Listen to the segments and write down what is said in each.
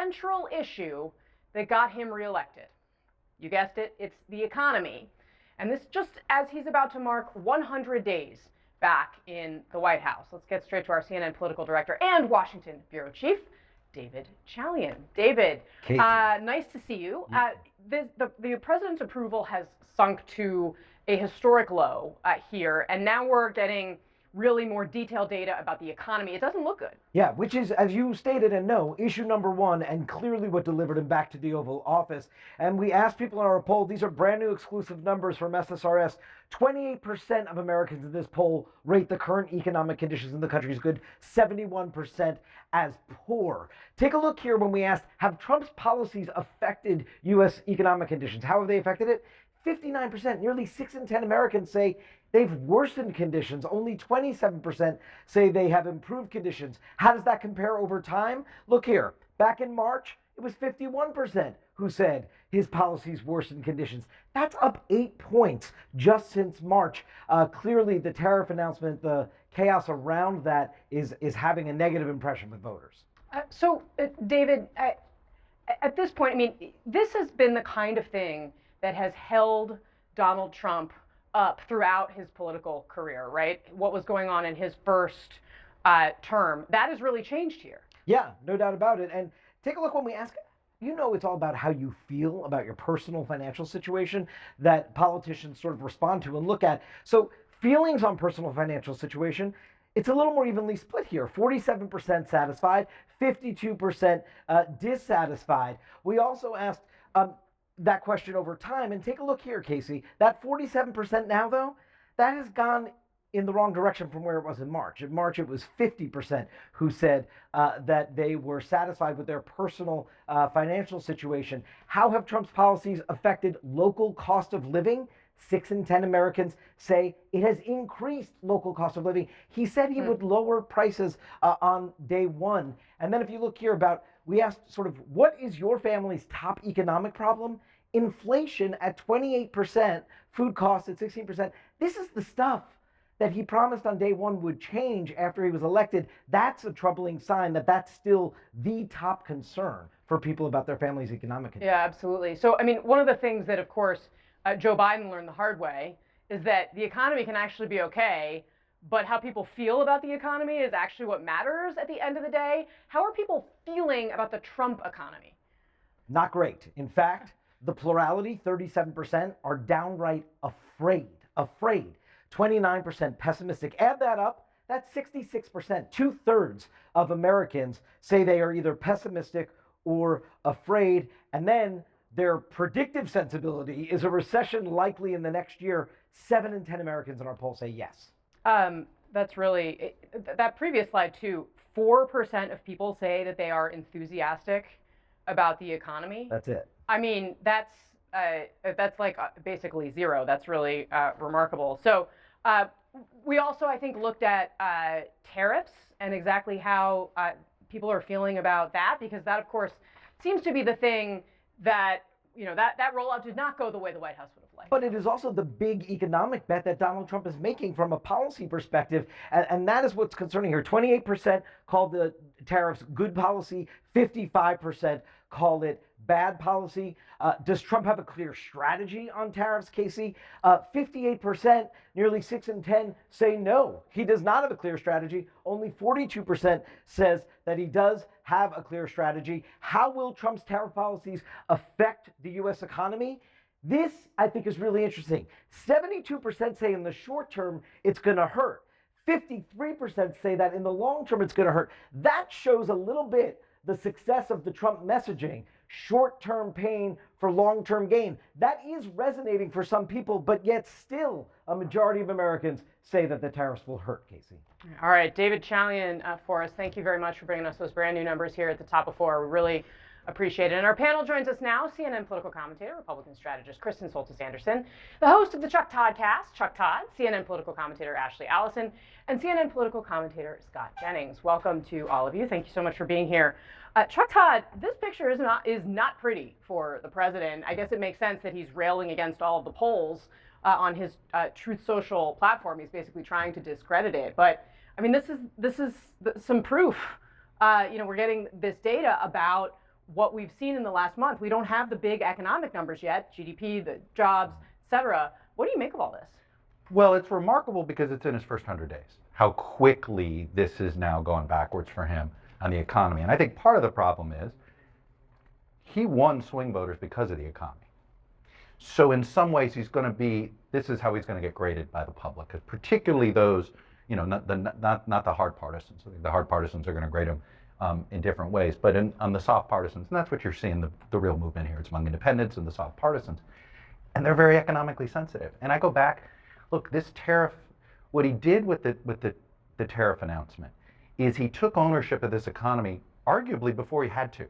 central issue that got him reelected. You guessed it, it's the economy. And this just as he's about to mark 100 days back in the White House. Let's get straight to our CNN political director and Washington bureau chief, David Chalian. David, nice to see you. The president's approval has sunk to a historic low here, and now we're getting really more detailed data about the economy. It doesn't look good. Yeah, which is, as you stated and know, issue number one, and clearly what delivered him back to the Oval Office. And we asked people in our poll, these are brand new exclusive numbers from SSRS, 28% of Americans in this poll rate the current economic conditions in the country as good, 71% as poor. Take a look here when we asked, have Trump's policies affected U.S. economic conditions? How have they affected it? 59%, nearly 6 in 10 Americans say they've worsened conditions. Only 27% say they have improved conditions. How does that compare over time? Look here. Back in March, it was 51% who said his policies worsened conditions. That's up 8 points just since March. Clearly, the tariff announcement, the chaos around that is having a negative impression with voters. David, at this point, I mean, this has been the kind of thing that has held Donald Trump up throughout his political career, right? What was going on in his first term, that has really changed here. Yeah, no doubt about it. And take a look when we ask, you know, it's all about how you feel about your personal financial situation that politicians sort of respond to and look at. So feelings on personal financial situation, it's a little more evenly split here. 47% satisfied, 52% dissatisfied. We also asked that question over time, and take a look here, Casey. That 47% now, though, that has gone in the wrong direction from where it was in March. In March, it was 50% who said that they were satisfied with their personal financial situation. How have Trump's policies affected local cost of living? 6 in 10 Americans say it has increased local cost of living. He said he would lower prices on day one. And then if you look here we asked sort of, what is your family's top economic problem? Inflation at 28%, food costs at 16%. This is the stuff that he promised on day one would change after he was elected. That's a troubling sign that that's still the top concern for people about their family's economic condition. Yeah, absolutely. So, I mean, one of the things that, of course, Joe Biden learned the hard way is that the economy can actually be okay, but how people feel about the economy is actually what matters at the end of the day. How are people feeling about the Trump economy? Not great. In fact, the plurality, 37%, are downright afraid. 29% pessimistic. Add that up, that's 66%. 2/3 of Americans say they are either pessimistic or afraid. And then their predictive sensibility is a recession likely in the next year. 7 in 10 Americans in our poll say yes. That's really, that previous slide too, 4% of people say that they are enthusiastic about the economy. That's it. I mean, that's like basically zero. That's really remarkable. So we also, I think, looked at tariffs and exactly how people are feeling about that, because that, of course, seems to be the thing that, you know, that rollout did not go the way the White House would have liked. But it is also the big economic bet that Donald Trump is making from a policy perspective. And that is what's concerning here. 28% called the tariffs good policy. 55% called it bad policy. Does Trump have a clear strategy on tariffs, Casey? 58%, nearly 6 in 10, say no. He does not have a clear strategy. Only 42% says that he does have a clear strategy. How will Trump's tariff policies affect the U.S. economy? This, I think, is really interesting. 72% say in the short term it's going to hurt. 53% say that in the long term it's going to hurt. That shows a little bit the success of the Trump messaging. Short-term pain for long-term gain. That is resonating for some people, but yet still a majority of Americans say that the tariffs will hurt, Casey. All right, David Chalian for us. Thank you very much for bringing us those brand new numbers here at the top of 4. We really appreciate it. And our panel joins us now, CNN political commentator, Republican strategist Kristen Soltis Anderson, the host of the Chuck Toddcast, Chuck Todd, CNN political commentator Ashley Allison, and CNN political commentator Scott Jennings. Welcome to all of you. Thank you so much for being here. Chuck Todd, this picture is not pretty for the president. I guess it makes sense that he's railing against all of the polls on his Truth Social platform. He's basically trying to discredit it. But I mean, this is some proof. You know, we're getting this data about what we've seen in the last month. We don't have the big economic numbers yet, GDP, the jobs, et cetera. What do you make of all this? Well, it's remarkable because it's in his first 100 days, how quickly this is now going backwards for him on the economy. And I think part of the problem is he won swing voters because of the economy. So in some ways, this is how he's going to get graded by the public, particularly those, not the hard partisans. I think the hard partisans are going to grade him in different ways, but on the soft partisans, and that's what you're seeing, the real movement here. It's among independents and the soft partisans. And they're very economically sensitive. And I go back, look, this tariff, what he did with the tariff announcement is he took ownership of this economy arguably before he had to.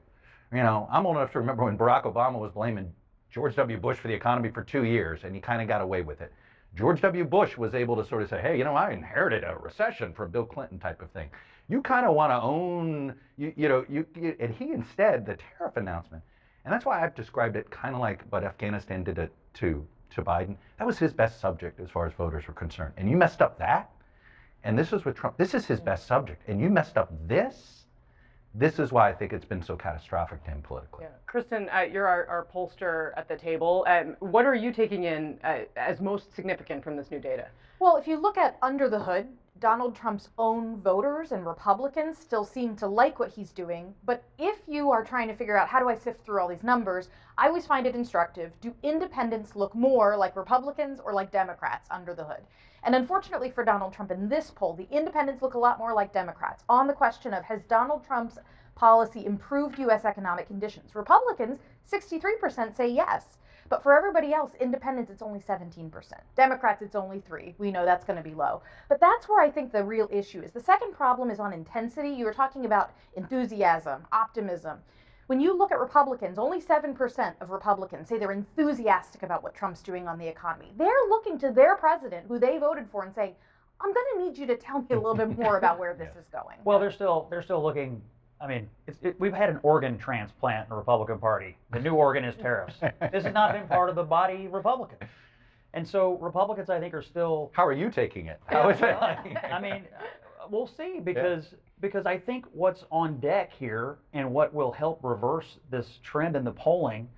I'm old enough to remember when Barack Obama was blaming George W. Bush for the economy for 2 years, and he kind of got away with it. George W. Bush was able to sort of say, hey, I inherited a recession from Bill Clinton type of thing. You kind of want to own, and he instead, the tariff announcement, and that's why I've described it kind of like what Afghanistan did to Biden. That was his best subject as far as voters were concerned. And you messed up that, and this is what Trump, this is his best subject, and you messed up this. This is why I think it's been so catastrophic to him politically. Yeah. Kristen, you're our pollster at the table. What are you taking in as most significant from this new data? Well, if you look at under the hood, Donald Trump's own voters and Republicans still seem to like what he's doing. But if you are trying to figure out how do I sift through all these numbers, I always find it instructive. Do independents look more like Republicans or like Democrats under the hood? And unfortunately for Donald Trump in this poll, the independents look a lot more like Democrats on the question of has Donald Trump's policy improved U.S. economic conditions? Republicans, 63% say yes. But for everybody else, independents, it's only 17%. Democrats, it's only 3%. We know that's going to be low. But that's where I think the real issue is. The second problem is on intensity. You were talking about enthusiasm, optimism. When you look at Republicans, only 7% of Republicans say they're enthusiastic about what Trump's doing on the economy. They're looking to their president, who they voted for, and saying, I'm going to need you to tell me a little bit more about where this is going. Well, they're still looking. I mean, we've had an organ transplant in the Republican Party. The new organ is tariffs. This has not been part of the body Republican. And so Republicans, I think, are still... How are you taking it? How is it? I mean, we'll see, because I think what's on deck here and what will help reverse this trend in the polling,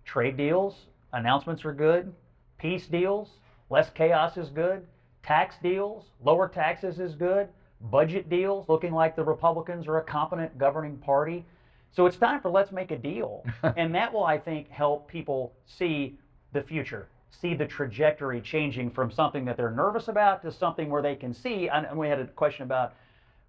trade deals, announcements are good, peace deals, less chaos is good, tax deals, lower taxes is good, budget deals, looking like the Republicans are a competent governing party. So it's time for let's make a deal. And that will, I think, help people see the future, see the trajectory changing from something that they're nervous about to something where they can see. And we had a question about,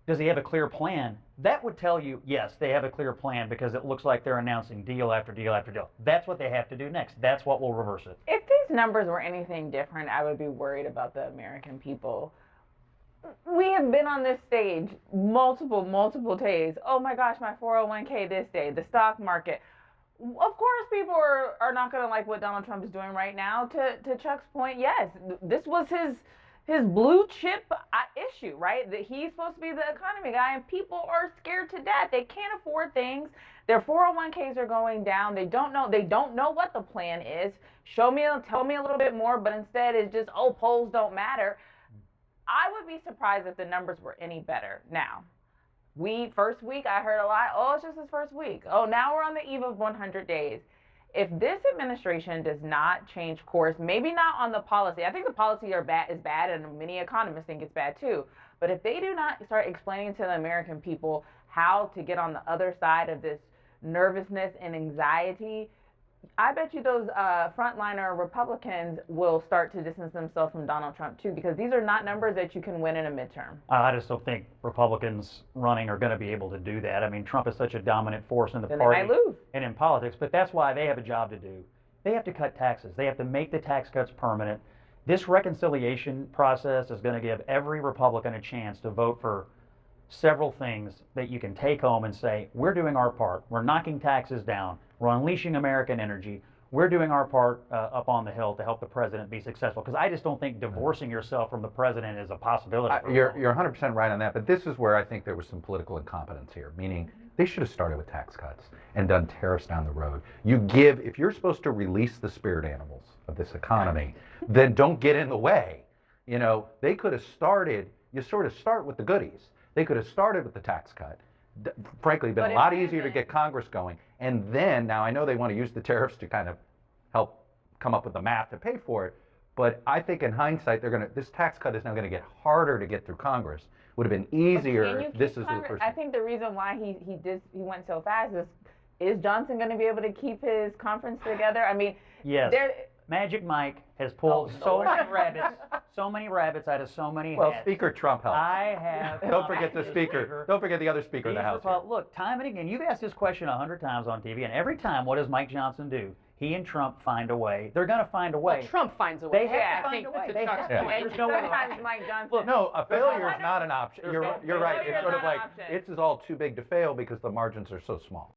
does he have a clear plan? That would tell you, yes, they have a clear plan, because it looks like they're announcing deal after deal after deal. That's what they have to do next. That's what will reverse it. If these numbers were anything different, I would be worried about the American people. We have been on this stage multiple days. Oh my gosh, my 401k this day, the stock market. Of course, people are not going to like what Donald Trump is doing right now. To Chuck's point, yes, this was his blue chip issue, right? That he's supposed to be the economy guy, and people are scared to death. They can't afford things. Their 401ks are going down. They don't know what the plan is. Tell me a little bit more, but instead it's just, oh, polls don't matter. I would be surprised if the numbers were any better. Now, first week I heard a lot, oh, it's just his first week. Oh, now we're on the eve of 100 days. If this administration does not change course, maybe not on the policy, I think the policy is bad, and many economists think it's bad too, but if they do not start explaining to the American people how to get on the other side of this nervousness and anxiety, I bet you those frontliner Republicans will start to distance themselves from Donald Trump too, because these are not numbers that you can win in a midterm. I just don't think Republicans running are going to be able to do that. I mean, Trump is such a dominant force in the party they might lose. And in politics, but that's why they have a job to do. They have to cut taxes. They have to make the tax cuts permanent. This reconciliation process is going to give every Republican a chance to vote for several things that you can take home and say, we're doing our part. We're knocking taxes down. We're unleashing American energy. We're doing our part up on the Hill to help the president be successful. Because I just don't think divorcing yourself from the president is a possibility. You're 100% right on that. But this is where I think there was some political incompetence here, meaning they should have started with tax cuts and done tariffs down the road. If you're supposed to release the spirit animals of this economy, then don't get in the way. They could have started, you sort of start with the goodies. They could have started with the tax cut, frankly, been But a if lot there's easier to a- get Congress going. And then, now I know they want to use the tariffs to kind of help come up with the math to pay for it, but I think in hindsight, this tax cut is now going to get harder to get through Congress. Would have been But can easier you if this keep is the Congress- first. I think the reason why he went so fast is Johnson going to be able to keep his conference together? I mean, Yes. there. Magic Mike has pulled so many rabbits out of so many Well, hats. Speaker Trump helped. I have. Don't forget the speaker. Don't forget the other speaker of the House. Look, time and again, you've asked this question 100 times on TV, and every time, what does Mike Johnson do? He and Trump find a way. They're going to find a way. Well, Trump finds a way. They have Yeah, to I find think a way. to They Chuck's have to. point. There's no other Sometimes option. Mike Johnson. No, a failure is not an option. You're right. Failure It's is sort of not like an option. it's all too big to fail because the margins are so small.